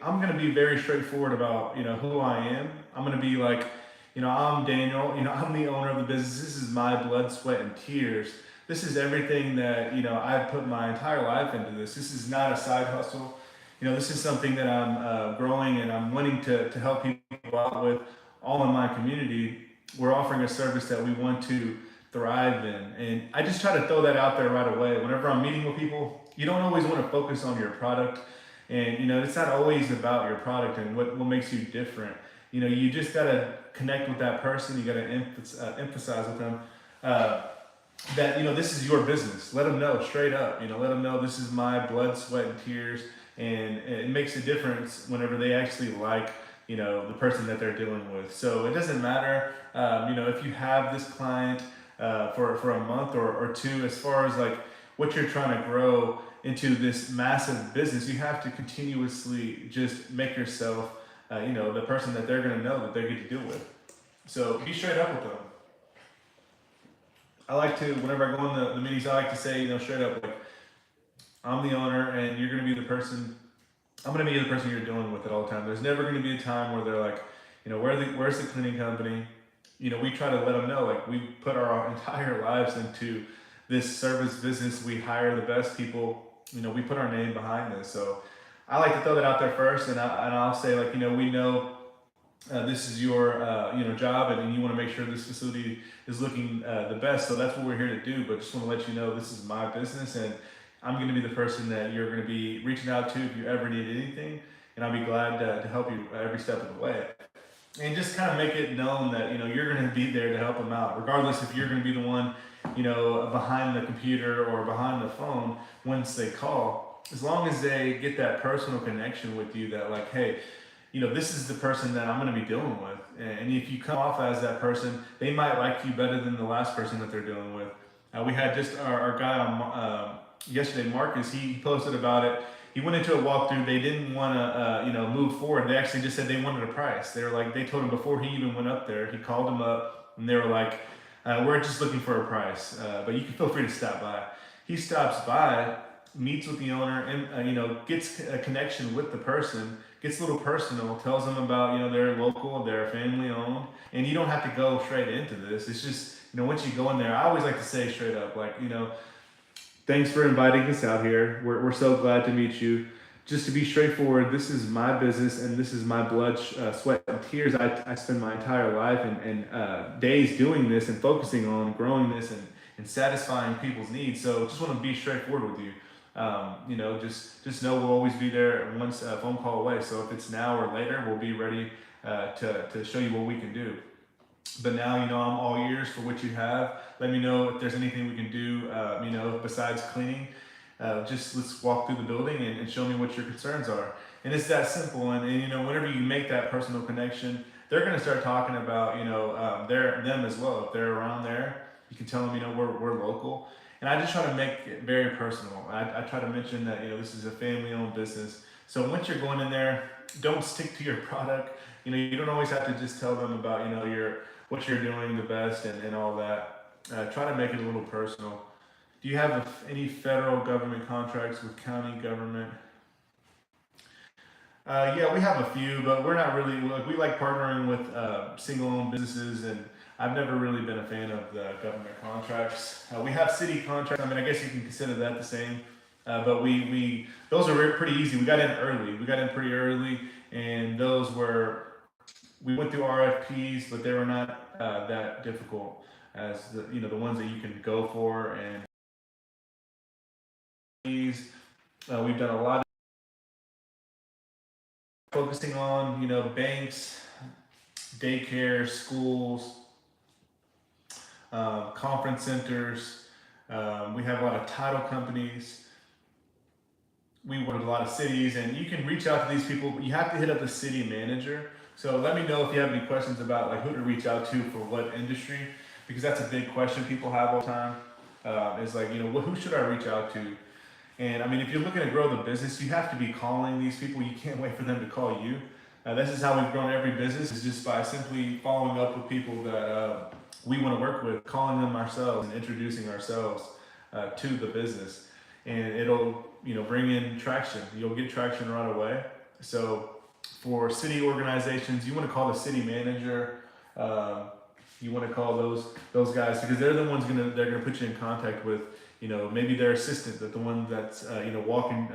I'm going to be very straightforward about, who I am. I'm going to be like, I'm Daniel, I'm the owner of the business. This is my blood, sweat, and tears. This is everything that, I've put my entire life into this. This is not a side hustle. This is something that I'm growing and I'm wanting to help people out with all in my community. We're offering a service that we want to thrive in. And I just try to throw that out there right away. Whenever I'm meeting with people, you don't always want to focus on your product. And, it's not always about your product and what makes you different. You just got to connect with that person. You got to emphasize with them that, this is your business. Let them know straight up, let them know this is my blood, sweat, and tears. And it makes a difference whenever they actually like, the person that they're dealing with. So it doesn't matter, if you have this client for a month or two, as far as like what you're trying to grow into this massive business, you have to continuously just make yourself, the person that they're going to know that they get to deal with. So be straight up with them. I like to, whenever I go in the meetings, I like to say, straight up, like, I'm the owner and you're going to be the person, I'm going to be the person you're dealing with at all time. There's never going to be a time where they're like, where's the cleaning company? We try to let them know, like, we put our entire lives into this service business. We hire the best people. We put our name behind this. So I like to throw that out there first, and I'll say, like, we know this is your job, and you want to make sure this facility is looking the best. So that's what we're here to do. But just want to let you know this is my business, and I'm going to be the person that you're going to be reaching out to if you ever need anything, and I'll be glad to help you every step of the way. And just kind of make it known that you're going to be there to help them out, regardless if you're going to be the one behind the computer or behind the phone once they call. As long as they get that personal connection with you, that like, hey, this is the person that I'm going to be dealing with. And if you come off as that person, they might like you better than the last person that they're dealing with. We had just our guy on yesterday, Marcus. He posted about it. He went into a walkthrough. They didn't want to, move forward. They actually just said they wanted a price. They were like, they told him before he even went up there. He called him up, and they were like, we're just looking for a price, but you can feel free to stop by. He stops by, meets with the owner, and gets a connection with the person. Gets a little personal. Tells them about they're local, they're family owned, and you don't have to go straight into this. It's just once you go in there, I always like to say straight up, like thanks for inviting us out here. We're so glad to meet you. Just to be straightforward, this is my business and this is my blood, sweat, and tears. I spend my entire life and days doing this and focusing on growing this and satisfying people's needs. So just want to be straightforward with you. Just know we'll always be there one phone call away. So if it's now or later, we'll be ready to show you what we can do. But now, I'm all ears for what you have. Let me know if there's anything we can do, besides cleaning. Just let's walk through the building and show me what your concerns are. And it's that simple. And whenever you make that personal connection, they're going to start talking about, them as well. If they're around there, you can tell them, we're local. And I just try to make it very personal. I try to mention that, this is a family-owned business. So once you're going in there, don't stick to your product. You don't always have to just tell them about, what you're doing the best and all that. Try to make it a little personal. Do you have any federal government contracts with county government? Yeah, we have a few, but we're not really, we like partnering with single-owned businesses, and I've never really been a fan of the government contracts. We have city contracts. I mean, I guess you can consider that the same. But we those are pretty easy. We got in early. We got in pretty early, and we went through RFPs, but they were not that difficult as the ones that you can go for. And we've done a lot of focusing on banks, daycare, schools, conference centers. We have a lot of title companies. We work with a lot of cities, and you can reach out to these people, but you have to hit up the city manager. So let me know if you have any questions about like who to reach out to for what industry, because that's a big question people have all the time. Is like, who should I reach out to? And I mean, if you're looking to grow the business, you have to be calling these people. You can't wait for them to call you. This is how we've grown every business, is just by simply following up with people that we want to work with, calling them ourselves and introducing ourselves to the business. And it'll bring in traction. You'll get traction right away. So for city organizations, you want to call the city manager. Um, you want to call those guys because they're the ones they're gonna put you in contact with. Maybe their assistant, that the one that's walking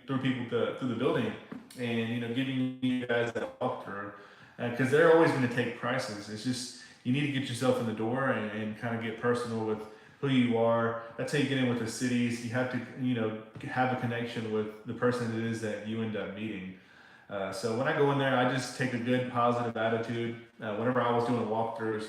through people through the building, and giving you guys that walkthrough, because they're always going to take prices. It's just you need to get yourself in the door and kind of get personal with who you are. That's how you get in with the cities. You have to have a connection with the person it is that you end up meeting. So when I go in there, I just take a good positive attitude. Whenever I was doing walkthroughs,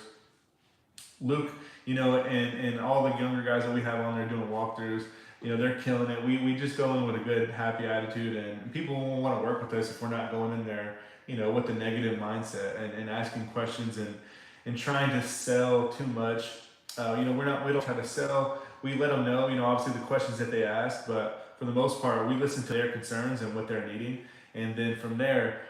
Luke, and all the younger guys that we have on there doing walkthroughs, they're killing it. We just go in with a good, happy attitude, and people won't want to work with us if we're not going in there, with a negative mindset and asking questions and trying to sell too much. We don't try to sell. We let them know, obviously the questions that they ask, but for the most part, we listen to their concerns and what they're needing, and then from there,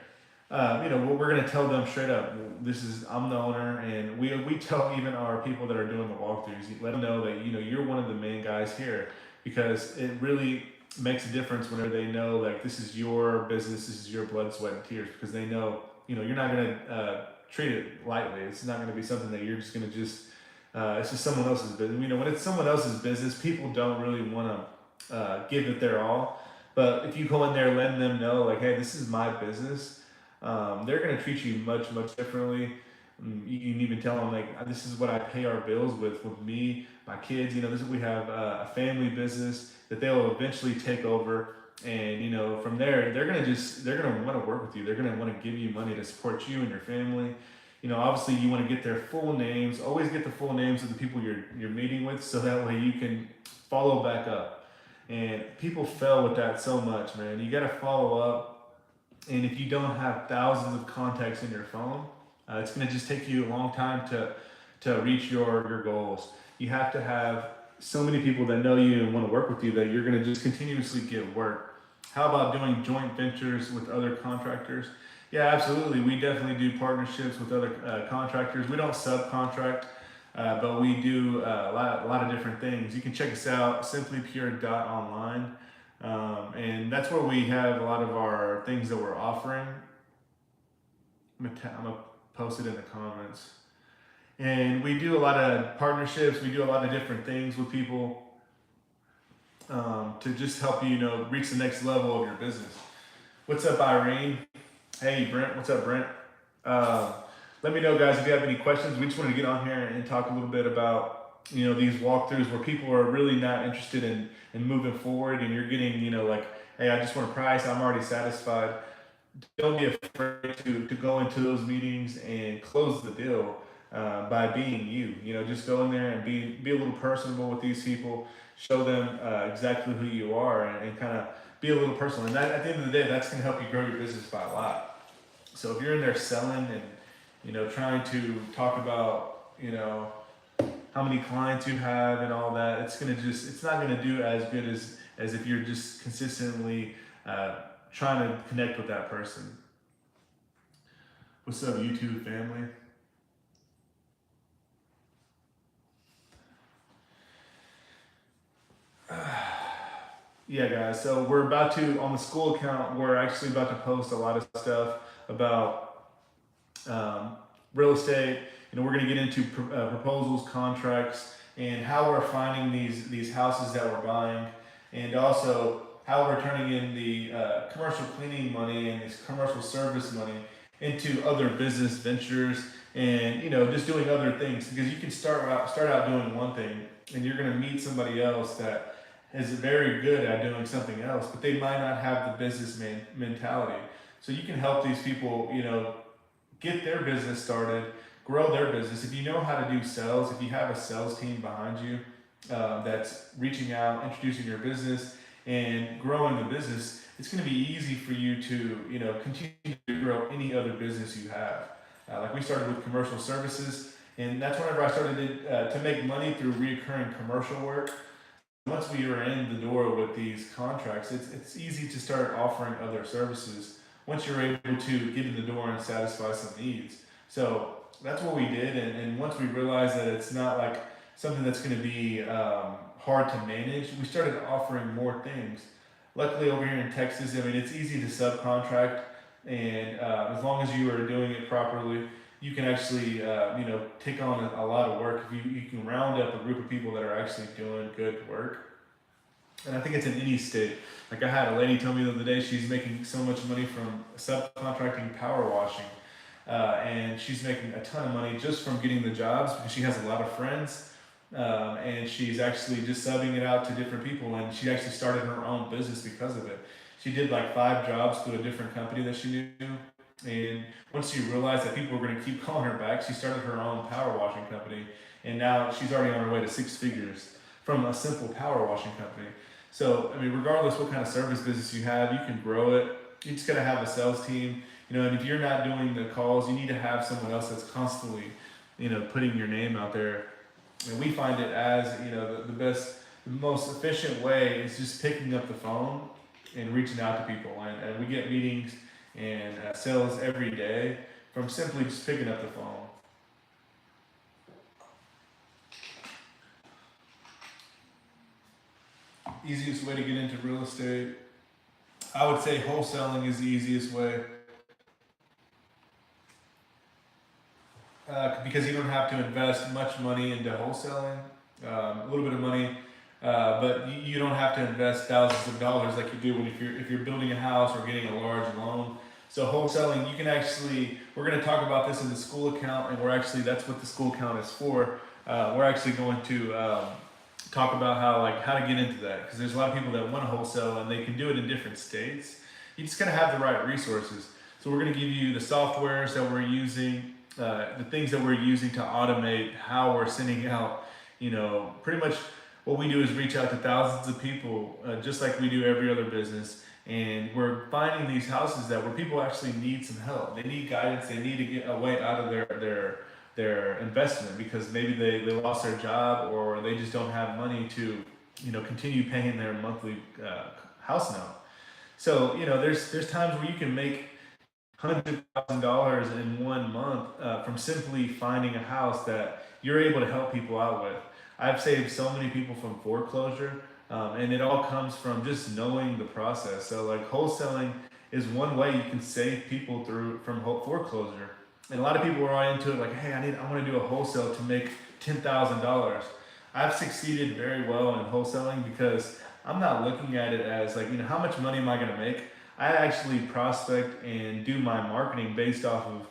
we're going to tell them straight up, I'm the owner, and we tell even our people that are doing the walkthroughs, let them know that, you're one of the main guys here, because it really makes a difference whenever they know, like, this is your business, this is your blood, sweat, and tears, because they know, you're not going to treat it lightly. It's not going to be something that you're just going to it's just someone else's business. When it's someone else's business, people don't really want to give it their all. But if you go in there letting them know, like, hey, this is my business, they're going to treat you much, much differently. You can even tell them, like, this is what I pay our bills with me, my kids. We have a family business that they'll eventually take over. And, from there, they're going to want to work with you. They're going to want to give you money to support you and your family. Obviously you want to get their full names, always get the full names of the people you're meeting with, so that way you can follow back up. And people fail with that so much, man. You got to follow up. And if you don't have thousands of contacts in your phone, it's going to just take you a long time to reach your goals. You have to have so many people that know you and want to work with you that you're going to just continuously get work. How about doing joint ventures with other contractors? Yeah, absolutely. We definitely do partnerships with other contractors. We don't subcontract, but we do a lot of different things. You can check us out, simplypure.online. And that's where we have a lot of our things that we're offering. I'm gonna post it in the comments. And we do a lot of partnerships. We do a lot of different things with people to just help you, reach the next level of your business. What's up, Irene? Hey, Brent. What's up, Brent? Let me know, guys, if you have any questions. We just wanted to get on here and talk a little bit about, these walkthroughs where people are really not interested in moving forward, and you're getting, like, hey, I just want a price. I'm already satisfied. Don't be afraid to go into those meetings and close the deal by being you. Just go in there and be a little personable with these people. Show them exactly who you are, and kind of be a little personal. And that, at the end of the day, that's going to help you grow your business by a lot. So if you're in there selling and trying to talk about how many clients you have and all that, it's not going to do as good as if you're just consistently trying to connect with that person. What's up, YouTube family? Yeah, guys, so we're about to, on the school account, we're actually about to post a lot of stuff about real estate. We're going to get into proposals, contracts, and how we're finding these houses that we're buying, and also how we're turning in the commercial cleaning money and this commercial service money into other business ventures, and just doing other things, because you can start out doing one thing, and you're going to meet somebody else that is very good at doing something else, but they might not have the business mentality. So you can help these people, get their business started, grow their business. If you know how to do sales, if you have a sales team behind you that's reaching out, introducing your business, and growing the business, it's going to be easy for you to, continue to grow any other business you have. Like we started with commercial services, and that's whenever I started to make money through recurring commercial work. Once we were in the door with these contracts, it's easy to start offering other services once you're able to get in the door and satisfy some needs. So that's what we did, and once we realized that it's not like something that's going to be hard to manage, we started offering more things. Luckily over here in Texas, I mean, it's easy to subcontract, and as long as you are doing it properly, you can actually, take on a lot of work. If you can round up a group of people that are actually doing good work, and I think it's in any state. Like I had a lady tell me the other day, she's making so much money from subcontracting power washing, and she's making a ton of money just from getting the jobs because she has a lot of friends, and she's actually just subbing it out to different people, and she actually started her own business because of it. She did like 5 jobs through a different company that she knew, and once she realized that people were going to keep calling her back, she started her own power washing company, and now she's already on her way to 6 figures from a simple power washing company. So, I mean, regardless what kind of service business you have, you can grow it. You just got to have a sales team, and if you're not doing the calls, you need to have someone else that's constantly, putting your name out there. And we find it as, the best, the most efficient way is just picking up the phone and reaching out to people. And we get meetings and sales every day from simply just picking up the phone. Easiest way to get into real estate, I would say wholesaling is the easiest way, because you don't have to invest much money into wholesaling, a little bit of money, but you don't have to invest thousands of dollars like you do when if you're building a house or getting a large loan. So wholesaling, you can actually, we're going to talk about this in the school account, and that's what the school account is for. We're actually going to talk about how to get into that, because there's a lot of people that want to wholesale and they can do it in different states. You just gotta have the right resources. So we're gonna give you the softwares that we're using, the things that we're using to automate how we're sending out. Pretty much what we do is reach out to thousands of people, just like we do every other business. And we're finding these houses where people actually need some help. They need guidance. They need to get a way out of their investment, because maybe they lost their job, or they just don't have money to continue paying their monthly house note. So there's times where you can make $100,000 in 1 month from simply finding a house that you're able to help people out with. I've saved so many people from foreclosure, and it all comes from just knowing the process. So like wholesaling is one way you can save people from foreclosure. And a lot of people are into it like, hey, I want to do a wholesale to make $10,000. I've succeeded very well in wholesaling because I'm not looking at it as like, how much money am I going to make? I actually prospect and do my marketing based off of,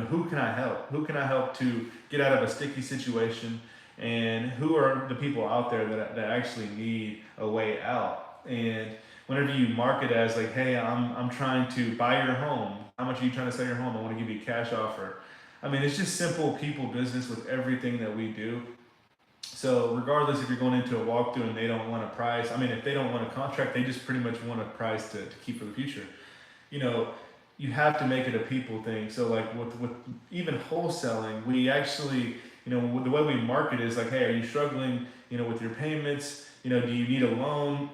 who can I help? Who can I help to get out of a sticky situation? And who are the people out there that actually need a way out? And whenever you market as like, hey, I'm trying to buy your home. How much are you trying to sell your home? I want to give you a cash offer. I mean, it's just simple people business with everything that we do. So regardless if you're going into a walkthrough and they don't want a price, if they don't want a contract, they just pretty much want a price to keep for the future. You have to make it a people thing. So like with even wholesaling, we actually, the way we market is like, hey, are you struggling, with your payments? Do you need a loan?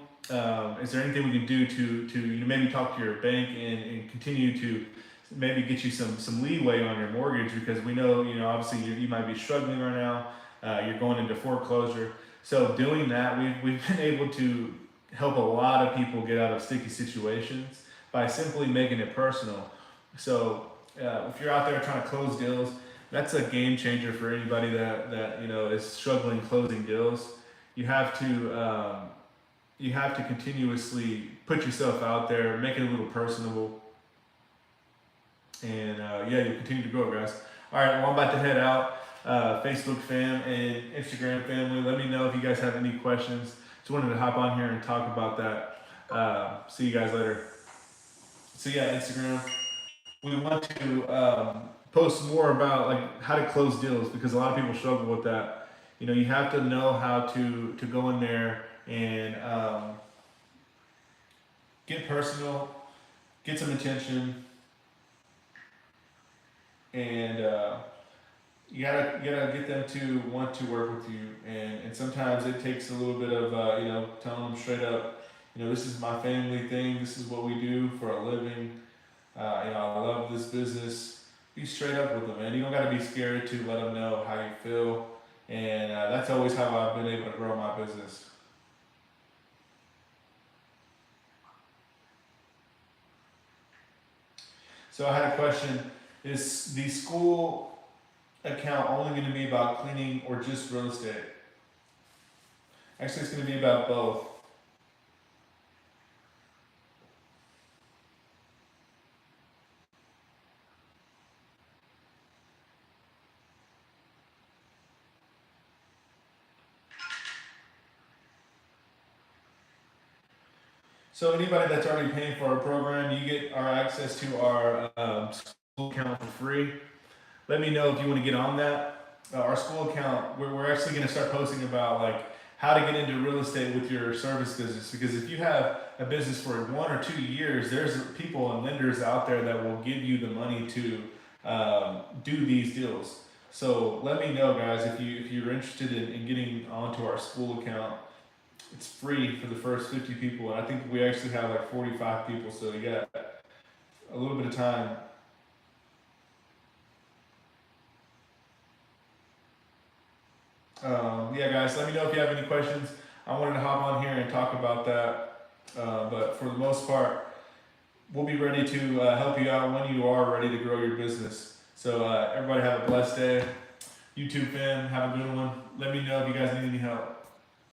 Is there anything we can do to maybe talk to your bank and continue to maybe get you some leeway on your mortgage, because we know, obviously you might be struggling right now. You're going into foreclosure. So doing that, we've been able to help a lot of people get out of sticky situations by simply making it personal. So if you're out there trying to close deals, that's a game changer for anybody that is struggling closing deals. You have to continuously put yourself out there, make it a little personable, and you'll continue to grow, guys. All right, well, I'm about to head out. Facebook fam and Instagram family, let me know if you guys have any questions. Just wanted to hop on here and talk about that. See you guys later. So yeah, Instagram. We want to post more about like how to close deals, because a lot of people struggle with that. You have to know how to go in there and get personal, get some attention, and you gotta get them to want to work with you. And sometimes it takes a little bit of telling them straight up, this is my family thing, this is what we do for a living. I love this business. Be straight up with them, man. You don't gotta be scared to let them know how you feel. And that's always how I've been able to grow my business. So I had a question: is the school account only going to be about cleaning or just real estate? Actually, it's going to be about both. So anybody that's already paying for our program, you get our access to our school account for free. Let me know if you want to get on that. Our school account, we're actually going to start posting about like how to get into real estate with your service business. Because if you have a business for 1 or 2 years, there's people and lenders out there that will give you the money to do these deals. So let me know, guys, if you're interested in getting onto our school account. It's free for the first 50 people, and I think we actually have like 45 people, so you got a little bit of time. Yeah, guys, let me know if you have any questions. I wanted to hop on here and talk about that, but for the most part, we'll be ready to help you out when you are ready to grow your business. So everybody have a blessed day. YouTube fam, have a good one. Let me know if you guys need any help.